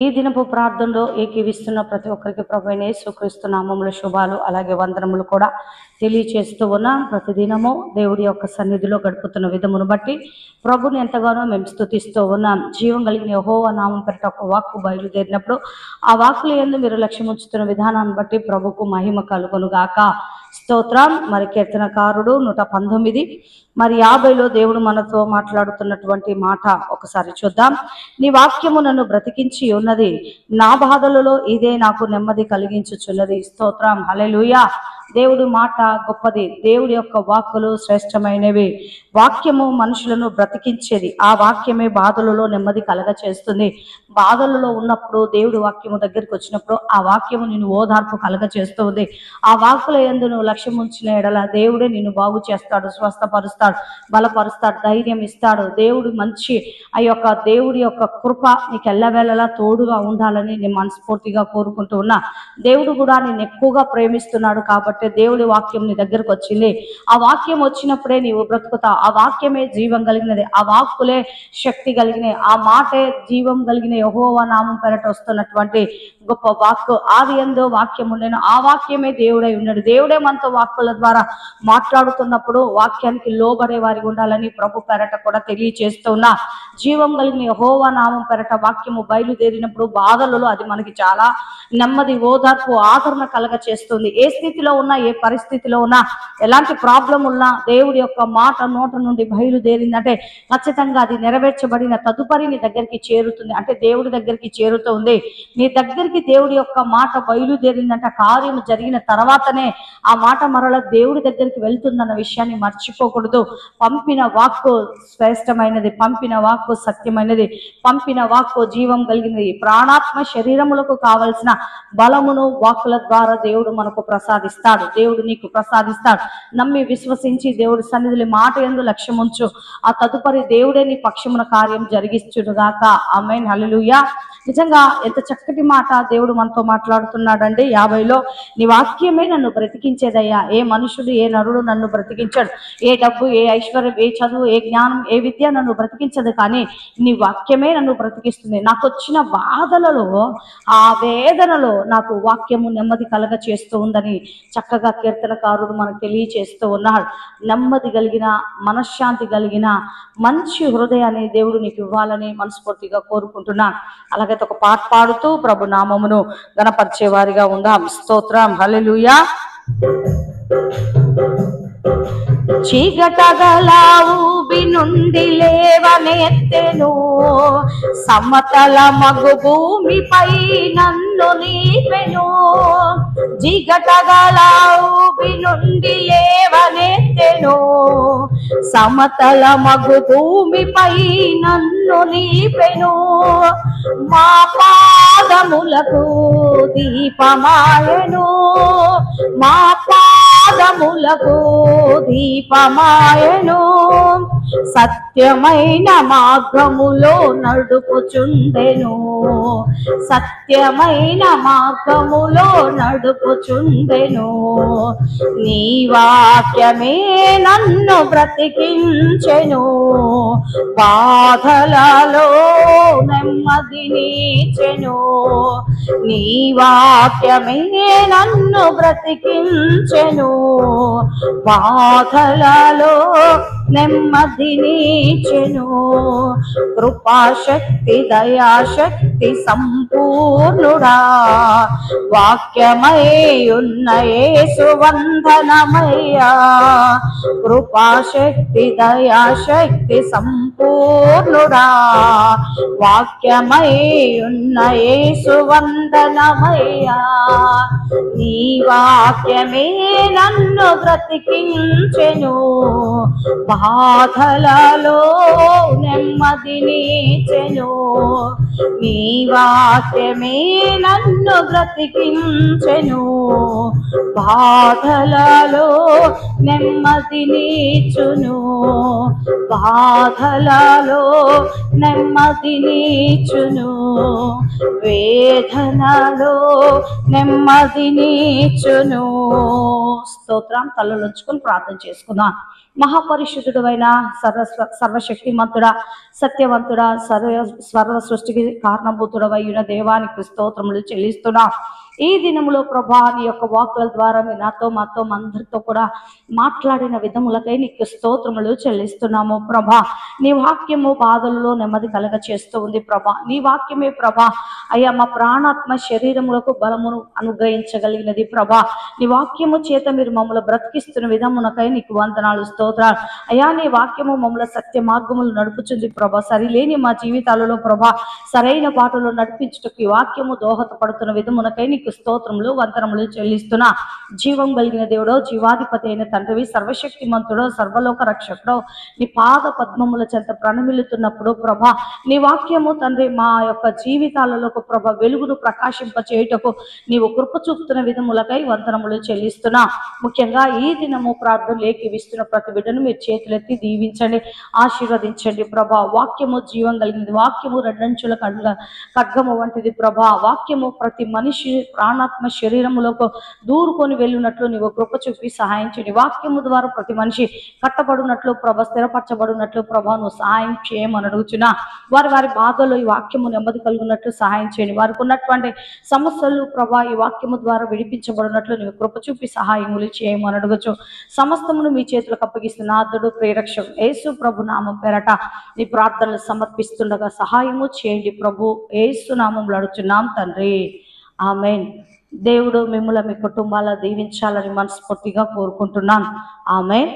ఈ దినపు ప్రార్థనలో ఏకీవిస్తున్న ప్రతి ఒక్కరికి ప్రభువైన యేసుక్రీస్తు నామములో శుభాలు అలాగే వందనములు కూడా తెలియచేస్తూ ఉన్నాం. ప్రతిదినము దేవుడి యొక్క సన్నిధిలో గడుపుతున్న విధమును బట్టి ప్రభుని ఎంతగానో మేము స్తుతిస్తూ ఉన్నాం. జీవం కలిగిన యెహోవా నామం పేరిట ఒక వాక్కు బయలుదేరినప్పుడు ఆ వాక్కుల యందు మీరు లక్ష్యం ఉంచుతున్న విధానాన్ని బట్టి ప్రభుకు మహిమ కలుగును గాక. స్తోత్రం. మరి కీర్తనకారుడు 119 మరి 50లో దేవుడు మనతో మాట్లాడుతున్నటువంటి మాట ఒకసారి చూద్దాం. నీ వాక్యము నన్ను బ్రతికించి ఉన్నది, నా బాధలలో ఇదే నాకు నెమ్మది కలిగించుచున్నది. స్తోత్రం. హల్లెలూయా. దేవుడి మాట గొప్పది. దేవుడి యొక్క వాక్కులు శ్రేష్టమైనవి. వాక్యము మనుషులను బ్రతికించేది. ఆ వాక్యమే బాధలలో నెమ్మది కలగ చేస్తుంది. బాధలలో ఉన్నప్పుడు దేవుడి వాక్యము దగ్గరికి వచ్చినప్పుడు ఆ వాక్యము నిన్ను ఓదార్పు కలగ చేస్తుంది. ఆ వాక్కుల యందు నువ్వు లక్ష్యం ఉంచిన ఎడల దేవుడే నిన్ను బాగు చేస్తాడు, స్వస్థపరుస్తాడు, బలపరుస్తాడు, ధైర్యం ఇస్తాడు. దేవుడు మంచి ఆ యొక్క దేవుడి యొక్క కృప నీకు ఎల్లవేళలా తోడుగా ఉండాలని నేను మనస్ఫూర్తిగా కోరుకుంటూ ఉన్నా. దేవుడు కూడా నేను ఎక్కువగా ప్రేమిస్తున్నాడు కాబట్టి దేవుడి వాక్యం నీ దగ్గరకు వచ్చింది. ఆ వాక్యం వచ్చినప్పుడే నీవు బ్రతుకుతావు. ఆ వాక్యమే జీవం కలిగినది. ఆ వాక్కులే శక్తి కలిగినవి. ఆ మాటే జీవం కలిగిన యెహోవా నామం పేరట వస్తున్నటువంటి గొప్ప వాక్కు. ఆది యందు వాక్యం ఉండెను, ఆ వాక్యమే దేవుడై ఉన్నాడు. దేవుడే మనతో వాక్కుల ద్వారా మాట్లాడుతున్నప్పుడు వాక్యానికి లోబడే వారికి ఉండాలని ప్రభు పేరట కూడా తెలియచేస్తూ ఉన్నా. జీవం కలిగిన యెహోవా నామం పేరట వాక్యము బయలుదేరినప్పుడు బాధలలో అది మనకి చాలా నెమ్మది, ఓదార్పు, ఆదరణ కలగ చేస్తుంది. ఏ స్థితిలో ఉన్నా, ఏ పరిస్థితిలో ఉన్నా, ఎలాంటి ప్రాబ్లం ఉన్నా దేవుడి యొక్క మాట నోట నుండి బయలుదేరిందంటే ఖచ్చితంగా అది నెరవేర్చబడిన తదుపరి నీ దగ్గరికి చేరుతుంది. అంటే దేవుడి దగ్గరికి చేరుతుంది. నీ దగ్గరికి దేవుడి యొక్క మాట బయలుదేరిందంటే కార్యం జరిగిన తర్వాతనే ఆ మాట మరల దేవుడి దగ్గరికి వెళ్తుందన్న విషయాన్ని మర్చిపోకూడదు. పంపిన వాక్కు శ్రేష్టమైనది, పంపిన వాక్కు సత్యమైనది, పంపిన వాక్కు జీవం కలిగినది. ప్రాణాత్మ శరీరములకు కావలసిన బలమును వాక్కుల ద్వారా దేవుడు మనకు ప్రసాదిస్తాడు. దేవుడు నీకు ప్రసాదిస్తాడు. నమ్మి విశ్వసించి దేవుడి సన్నిధిలో మాట యందు లక్ష్యం ఉంచు. ఆ తదుపరి దేవుడే నీ పక్షమున కార్యం జరిగిస్తుడుగాక. ఆమేన్. హల్లెలూయా. నిజంగా ఎంత చక్కటి మాట దేవుడు మనతో మాట్లాడుతున్నాడండి. 50లో నీ వాక్యమే నన్ను బ్రతికించేదయ్యా. ఏ మనుషుడు, ఏ నరుడు నన్ను బ్రతికించాడు. ఏ డబ్బు, ఏ ఐశ్వర్యం, ఏ చదువు, ఏ జ్ఞానం, ఏ విద్య నన్ను బ్రతికించదు. కానీ నీ వాక్యమే నన్ను బ్రతికిస్తుంది. నాకు వచ్చిన బాధలలో, ఆ వేదనలో నాకు వాక్యము నెమ్మది కలగ చేస్తూ ఉందని చక్కగా కీర్తనకారుడు మనకు తెలియచేస్తూ ఉన్నాడు. నెమ్మది కలిగిన, మనశ్శాంతి కలిగిన మంచి హృదయాన్ని దేవుడు నీకు ఇవ్వాలని మనస్ఫూర్తిగా కోరుకుంటున్నాను. అలాగైతే ఒక పాట పాడుతూ ప్రభు నామమును గణపరిచే వారిగా ఉందాం. స్తోత్రం. హల్లెలూయా. చీకటగల ఊబి నుండి లేవనెత్తెను, సమతల మగు భూమిపై నన్ను నిలిపెను. చీకటగల ఊబి నుండి లేవనెత్తెను, సమతల మగు భూమిపై నన్ను నిలిపెను. మా పాదములకు దీపమాయెను, మా పాదములకు దీపమాయెను. సత్యమైన మార్గములో నడుపుచుండెను, సత్యమైన మార్గములో నడుపుచుండెను. నీ వాక్యమే నన్ను బ్రతికించెను, బాధలలో నెమ్మదినిచ్చెను. నీ వాక్యమే నన్ను బ్రతికించెను, బాధలలో నెమ్మదినిచ్చెను. కృపాశక్తి, దయాశక్తి సంపూర్ణుడా, వాక్యమై ఉన్న యేసు వందనమయ్యా. కృపాశక్తి, దయాశక్తి సంపూర్ణుడా, వాక్యమై ఉన్న యేసు వందనమయ్యా. నీ వాక్యమే నన్ను బ్రతికించెను, బాధలలో నెమ్మదినిచ్చెను. నీ వాక్యమే నన్ను బ్రతికించెను, బాధలలో నెమ్మదినిచ్చును. బాధలలో నెమ్మదినిచ్చును, వేదనలో నెమ్మదినిచ్చును. స్తోత్రం. కళ్ళుంచుకొని ప్రార్థన చేసుకుందాం. మహాపరిశుద్ధుడు అయిన సర్వశక్తిమంతుడా, సత్యవంతుడా, సర్వ సృష్టికి కారణభూతుడవై ఉన్న దేవానికి స్తోత్రములు చెల్లిస్తున్నా. ఈ దినములో ప్రభా నీ యొక్క వాక్కుల ద్వారా మీ నాతో మాతో అందరితో కూడా మాట్లాడిన విధములకై నీకు స్తోత్రములు చెల్లిస్తున్నాము ప్రభా. నీ వాక్యము బాధల్లో నెమ్మది కలగ చేస్తూ ఉంది ప్రభా. నీ వాక్యమే ప్రభా అయ్యా మా ప్రాణాత్మ శరీరములకు బలమును అనుగ్రహించగలిగినది ప్రభా. నీ వాక్యము చేత మీరు మమ్మల్ని బ్రతికిస్తున్న విధమునకై నీకు వందనాలు స్తోత్రాలు అయ్యా. నీ వాక్యము మమ్మల్ని సత్య మార్గములు నడుపుచుంది ప్రభా. సరిలేని మా జీవితాలలో ప్రభా సరైన బాటలో నడిపించుటకు ఈ వాక్యము దోహదపడుతున్న విధమునకై నీకు స్తోత్రములు వందనములు చెల్లిస్తున్నా. జీవం కలిగిన దేవుడో, జీవాధిపతి అయిన తండ్రివి, సర్వశక్తిమంతుడో, సర్వలోక రక్షకుడో, నీ పాద పద్మముల చెంత ప్రణమిల్లుతున్నప్పుడు ప్రభా నీ వాక్యము తండ్రి మా యొక్క జీవితాలలో ప్రభా వెలుగును ప్రకాశింపచేయుటకు నీవు కృప చూపుతున్న విధములకై వందనములు చెల్లిస్తున్నా. ముఖ్యంగా ఈ దినము ప్రార్థన లేఖిస్తున్న ప్రతి బిడ్డను మీరు చేతులెత్తి దీవించండి, ఆశీర్వదించండి ప్రభా. వాక్యము జీవం కలిగినది, వాక్యము రెండంచుల ఖడ్గము వంటిది ప్రభా. వాక్యము ప్రతి మనిషి ప్రాణాత్మ శరీరములకు దూరుకొని వెళ్ళినట్లు నీవు కృప చూపి సహాయం చేయండి. వాక్యము ద్వారా ప్రతి మనిషి కట్టబడినట్లు ప్రభ, స్థిరపరచబడినట్లు ప్రభా నువ్వు సహాయం చేయమని అడుగుచున్నా. వారి వారి బాధల్లో ఈ వాక్యము నెమ్మది కలుగున్నట్లు సహాయం చేయండి. వారికి ఉన్నటువంటి సమస్యలు ప్రభా ఈ వాక్యము ద్వారా విడిపించబడినట్లు నీవు కృప చూపి సహాయములు చేయమని అడుగుచు సమస్తమును మీ చేతులకు అప్పగిస్తున్న ఆదుడు ప్రేరక్షకు యేసు ప్రభు నామం పేరట నీ ప్రార్థనలు సమర్పిస్తుండగా సహాయము చేయండి ప్రభు. యేసు నామంలో అడుగుచున్నాం తండ్రి, ఆమేన్. దేవుడు మిమ్మల్ని మీ కుటుంబాల దీవించాలని మనస్ఫూర్తిగా కోరుకుంటున్నాను. ఆమేన్.